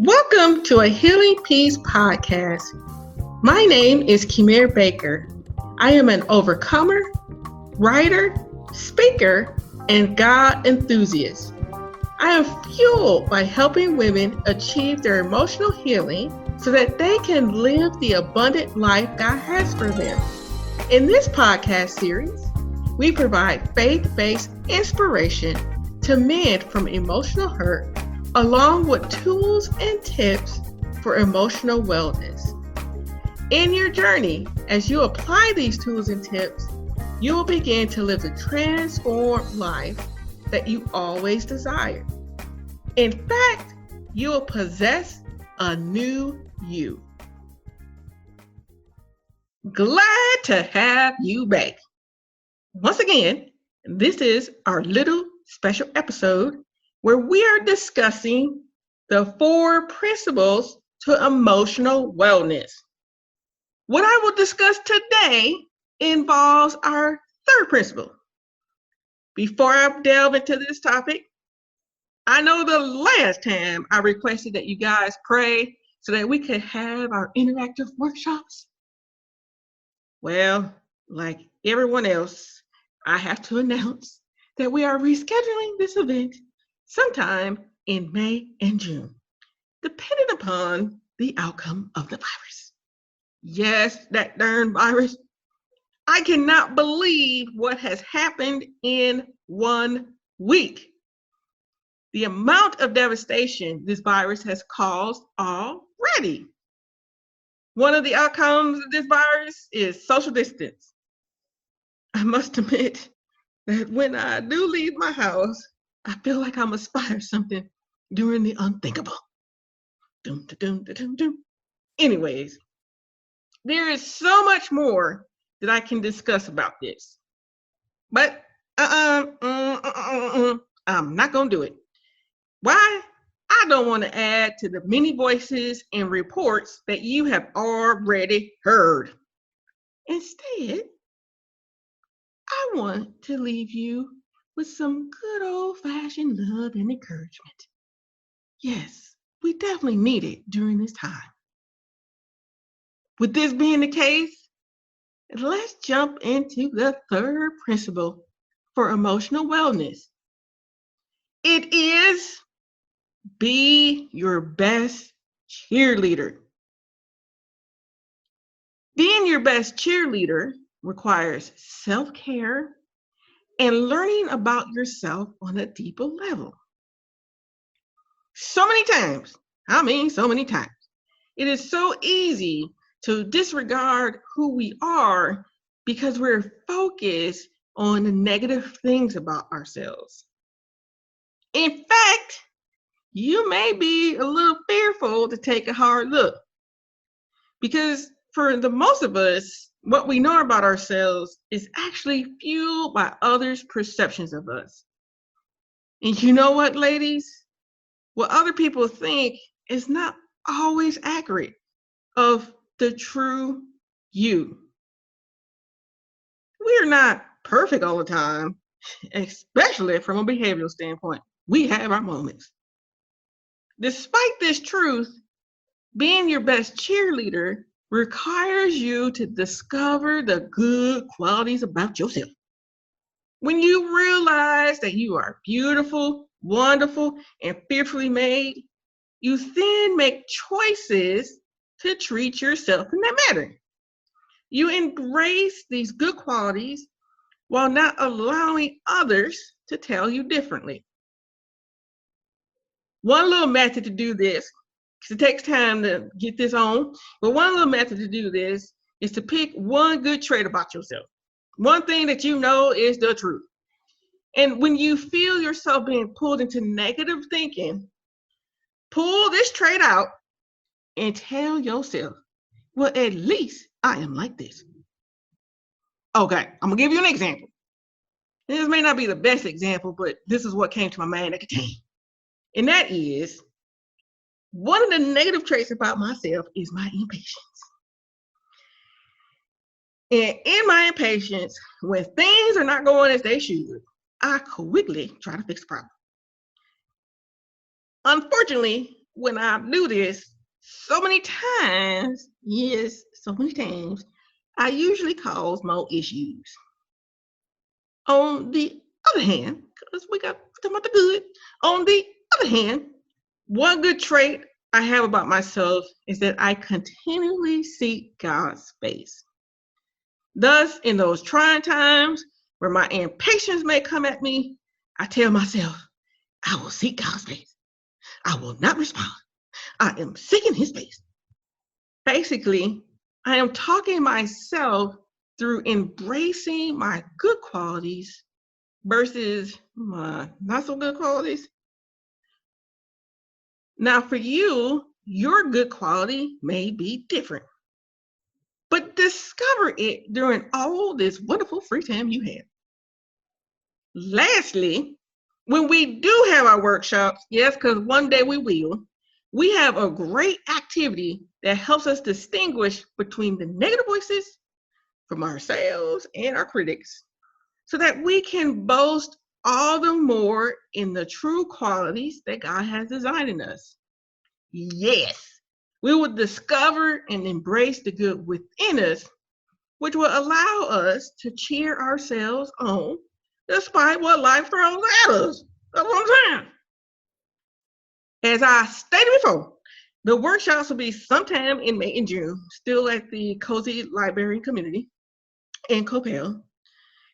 Welcome to a Healing Peace podcast. My name is Kimir Baker. I am an overcomer, writer, speaker, and God enthusiast. I am fueled by helping women achieve their emotional healing so that they can live the abundant life God has for them. In this podcast series, we provide faith-based inspiration to mend from emotional hurt, along with tools and tips for emotional wellness. In your journey, as you apply these tools and tips, you will begin to live the transformed life that you always desired. In fact, you will possess a new you. Glad to have you back. Once again, this is our little special episode where we are discussing the 4 principles to emotional wellness. What I will discuss today involves our 3rd principle. Before I delve into this topic, I know the last time I requested that you guys pray so that we could have our interactive workshops. Well, like everyone else, I have to announce that we are rescheduling this event sometime in May and June, depending upon the outcome of the virus. Yes, that darn virus. I cannot believe what has happened in 1 week. The amount of devastation this virus has caused already. One of the outcomes of this virus is social distance. I must admit that when I do leave my house, I feel like I'm aspiring something during the unthinkable. Dum, dum, dum, dum. Anyways, there is so much more that I can discuss about this. But I'm not going to do it. Why? I don't want to add to the many voices and reports that you have already heard. Instead, I want to leave you with some good old-fashioned love and encouragement. Yes, we definitely need it during this time. With this being the case, let's jump into the 3rd principle for emotional wellness. It is be your best cheerleader. Being your best cheerleader requires self-care and learning about yourself on a deeper level. So many times, it is so easy to disregard who we are because we're focused on the negative things about ourselves. In fact, you may be a little fearful to take a hard look because for the most of us, what we know about ourselves is actually fueled by others' perceptions of us. And you know what, ladies? What other people think is not always accurate of the true you. We're not perfect all the time, especially from a behavioral standpoint. We have our moments. Despite this truth, being your best cheerleader requires you to discover the good qualities about yourself. When you realize that you are beautiful, wonderful, and fearfully made, you then make choices to treat yourself in that manner. You embrace these good qualities while not allowing others to tell you differently. One little method to do this, because it takes time to get this on, but one little method to do this is to pick one good trait about yourself. One thing that you know is the truth. And when you feel yourself being pulled into negative thinking, pull this trait out and tell yourself, well, at least I am like this. Okay, I'm gonna give you an example. This may not be the best example, but this is what came to my mind at the time. And that is, one of the negative traits about myself is my impatience. And in my impatience, when things are not going as they should, I quickly try to fix the problem. Unfortunately, when I do this so many times, yes, so many times, I usually cause more issues. On the other hand, because we got talking about the good, on the other hand, one good trait I have about myself is that I continually seek God's face. Thus, in those trying times where my impatience may come at me, I tell myself, I will seek God's face. I will not respond. I am seeking his face. Basically, I am talking myself through embracing my good qualities versus my not so good qualities. Now, for you, your good quality may be different, but discover it during all this wonderful free time you have. Lastly, when we do have our workshops, yes, because one day we will, we have a great activity that helps us distinguish between the negative voices from ourselves and our critics so that we can boast all the more in the true qualities that God has designed in us. Yes, we will discover and embrace the good within us, which will allow us to cheer ourselves on despite what life throws at us. That's what I'm saying. As I stated before, the workshops will be sometime in May and June, still at the Cozy Library Community in Coppell.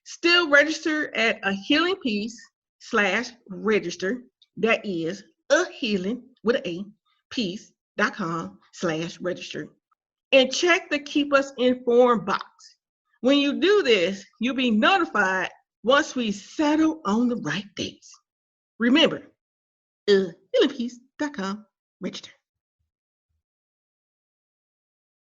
Still register at a healing peace/register. That is a healing with an A peace.com/register. And check the keep us informed box. When you do this, you'll be notified once we settle on the right dates. Remember, healingpeace.com register.